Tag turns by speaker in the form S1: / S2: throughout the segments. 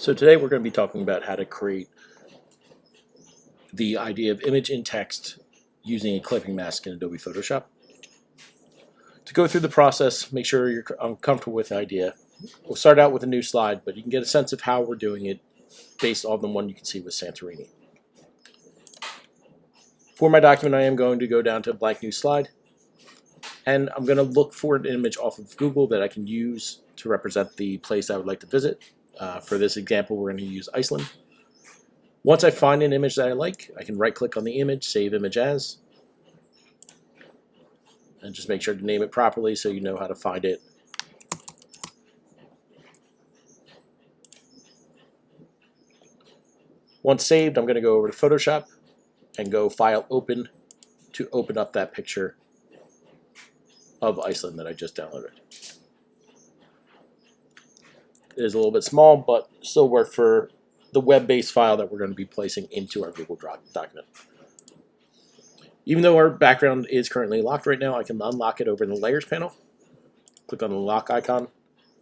S1: So today we're going to be talking about how to create the idea of image in text using a clipping mask in Adobe Photoshop. To go through the process, make sure you're comfortable with the idea. We'll start out with a new slide, but you can get a sense of how we're doing it based on the one you can see with Santorini. For my document, I am going to go down to a blank new slide, and I'm going to look for an image off of Google that I can use to represent the place I would like to visit. For this example, we're going to use Iceland. Once I find an image that I like, I can right-click on the image, save image as, and just make sure to name it properly so you know how to find it. Once saved, I'm going to go over to Photoshop and go File Open to open up that picture of Iceland that I just downloaded. It is a little bit small, but still work for the web-based file that we're going to be placing into our Google Drive document. Even though our background is currently locked right now, I can unlock it over in the Layers panel. Click on the lock icon.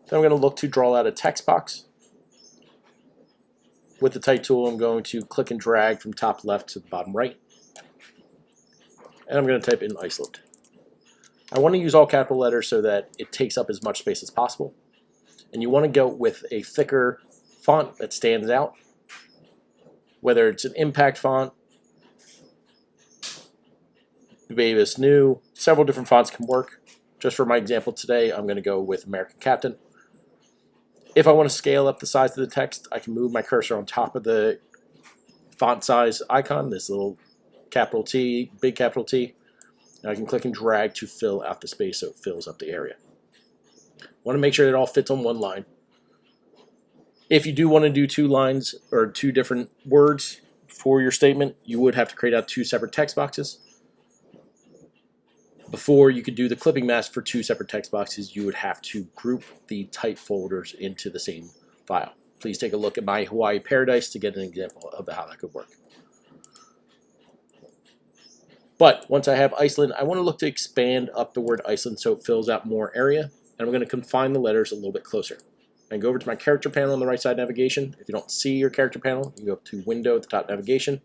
S1: Then I'm going to look to draw out a text box. With the Type tool, I'm going to click and drag from top left to the bottom right. And I'm going to type in Iceland. I want to use all capital letters so that it takes up as much space as possible. And you want to go with a thicker font that stands out, whether it's an impact font, Babus New, several different fonts can work. Just for my example today, I'm going to go with American Captain. If I want to scale up the size of the text, I can move my cursor on top of the font size icon, this little capital T, big capital T, and I can click and drag to fill out the space so it fills up the area. Want to make sure it all fits on one line. If you do want to do two lines or two different words for your statement, you would have to create out two separate text boxes. Before you could do the clipping mask for two separate text boxes, you would have to group the type folders into the same file. Please take a look at my Hawaii Paradise to get an example of how that could work. But once I have Iceland, I want to look to expand up the word Iceland so it fills out more area. And I'm going to confine the letters a little bit closer. And go over to my character panel on the right side navigation. If you don't see your character panel, you go up to Window at the top navigation,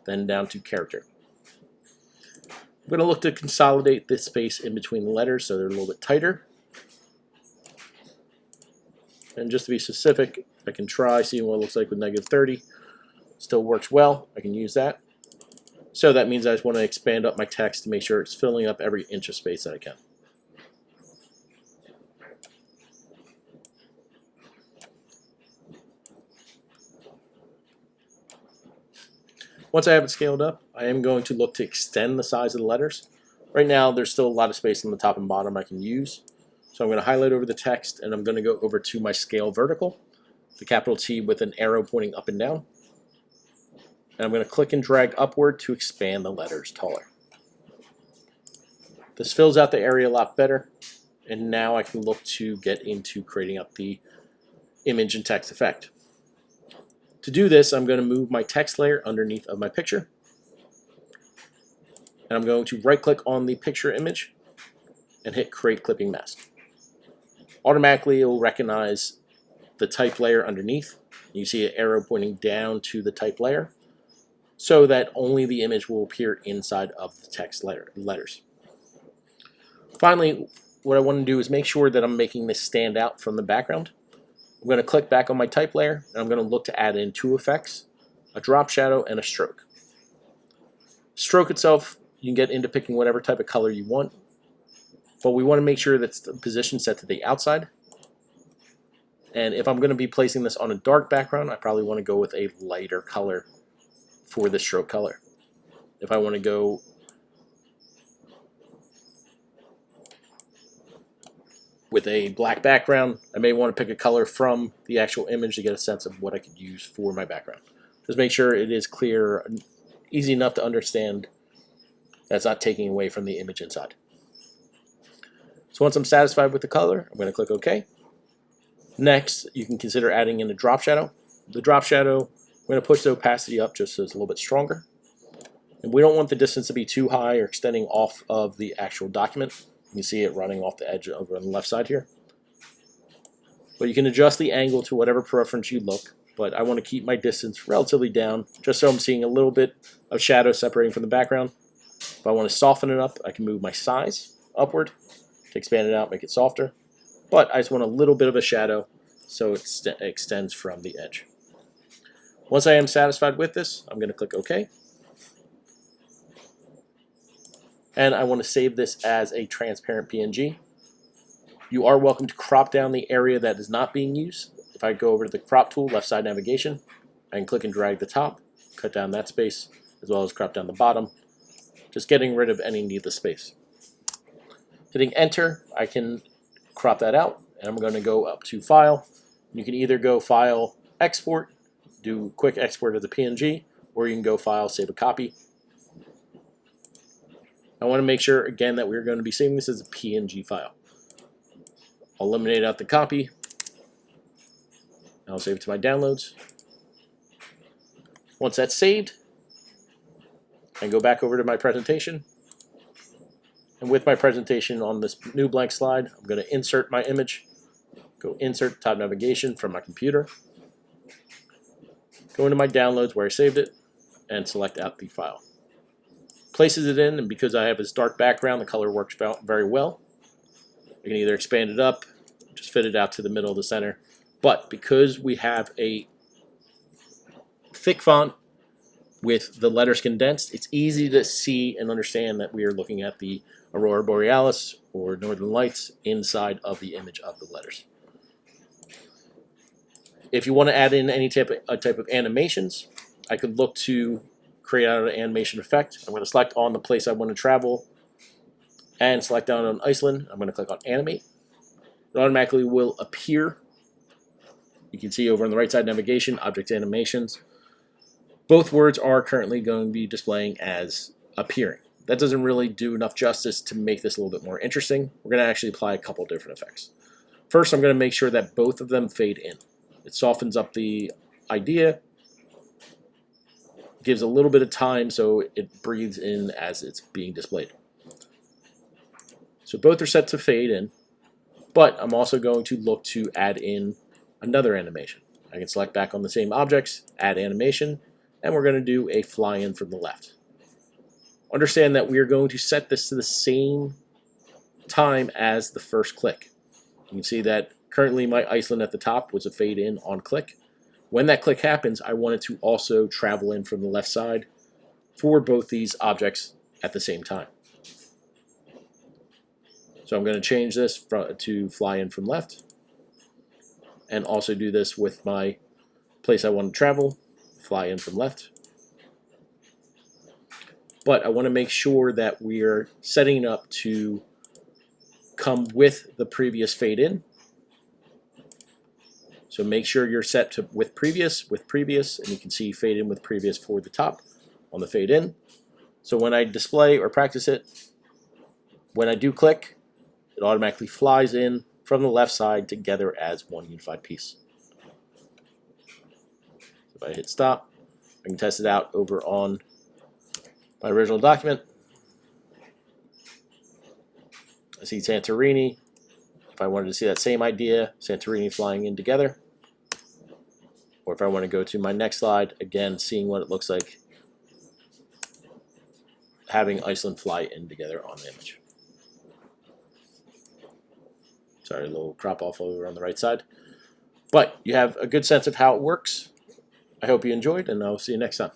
S1: then down to Character. I'm going to look to consolidate this space in between the letters so they're a little bit tighter. And just to be specific, I can try seeing what it looks like with -30. Still works well. I can use that. So that means I just want to expand up my text to make sure it's filling up every inch of space that I can. Once I have it scaled up, I am going to look to extend the size of the letters. Right now, there's still a lot of space on the top and bottom I can use. So I'm going to highlight over the text, and I'm going to go over to my Scale Vertical, the capital T with an arrow pointing up and down. And I'm going to click and drag upward to expand the letters taller. This fills out the area a lot better, and now I can look to get into creating up the image and text effect. To do this, I'm going to move my text layer underneath of my picture. And I'm going to right-click on the picture image and hit Create Clipping Mask. Automatically, it will recognize the type layer underneath. You see an arrow pointing down to the type layer so that only the image will appear inside of the text letters. Finally, what I want to do is make sure that I'm making this stand out from the background. I'm going to click back on my type layer, and I'm going to look to add in two effects, a drop shadow and a stroke. Stroke itself, you can get into picking whatever type of color you want, but we want to make sure that's the position set to the outside. And if I'm going to be placing this on a dark background, I probably want to go with a lighter color for the stroke color. If I want to go with a black background, I may want to pick a color from the actual image to get a sense of what I could use for my background. Just make sure it is clear, easy enough to understand that's not taking away from the image inside. So once I'm satisfied with the color, I'm going to click OK. Next, you can consider adding in a drop shadow. The drop shadow, I'm going to push the opacity up just so it's a little bit stronger. And we don't want the distance to be too high or extending off of the actual document. You can see it running off the edge over on the left side here. But you can adjust the angle to whatever preference you look. but I want to keep my distance relatively down, just so I'm seeing a little bit of shadow separating from the background. If I want to soften it up, I can move my size upward to expand it out, make it softer. But I just want a little bit of a shadow so it extends from the edge. Once I am satisfied with this, I'm going to click OK. And I want to save this as a transparent PNG. You are welcome to crop down the area that is not being used. If I go over to the crop tool, left side navigation, I can click and drag the top, cut down that space, as well as crop down the bottom, just getting rid of any needless space. Hitting enter, I can crop that out, and I'm going to go up to File. You can either go File, Export, do quick export of the PNG, or you can go File, Save a Copy. I want to make sure, again, that we're going to be saving this as a PNG file. I'll eliminate out the copy. I'll save it to my downloads. Once that's saved, I can go back over to my presentation. And with my presentation on this new blank slide, I'm going to insert my image. Go Insert, Tab Navigation from my computer. Go into my downloads where I saved it, and select out the file. Places it in, and because I have this dark background, the color works very well. You can either expand it up, just fit it out to the middle of the center. But because we have a thick font with the letters condensed, it's easy to see and understand that we are looking at the Aurora Borealis or Northern Lights inside of the image of the letters. If you want to add in any type of animations, I could look to create out an animation effect. I'm going to select on the place I want to travel and select down on Iceland. I'm going to click on Animate. It automatically will appear. You can see over on the right side, Navigation, Object Animations. Both words are currently going to be displaying as appearing. That doesn't really do enough justice to make this a little bit more interesting. We're going to actually apply a couple different effects. First, I'm going to make sure that both of them fade in. It softens up the idea, gives a little bit of time so it breathes in as it's being displayed. So both are set to fade in, but I'm also going to look to add in another animation. I can select back on the same objects, add animation, and we're going to do a fly in from the left. Understand that we are going to set this to the same time as the first click. You can see that currently my Iceland at the top was a fade in on click. When that click happens, I want it to also travel in from the left side for both these objects at the same time. So I'm going to change this to fly in from left, and also do this with my place I want to travel, fly in from left. But I want to make sure that we're setting it up to come with the previous fade in. So make sure you're set to with previous, and you can see fade in with previous for the top on the fade in. So when I display or practice it, when I do click, it automatically flies in from the left side together as one unified piece. If I hit stop, I can test it out over on my original document. I see Santorini. If I wanted to see that same idea, Santorini flying in together. Or if I want to go to my next slide, again, seeing what it looks like having Iceland fly in together on the image. Sorry, a little crop off over on the right side. But you have a good sense of how it works. I hope you enjoyed, and I'll see you next time.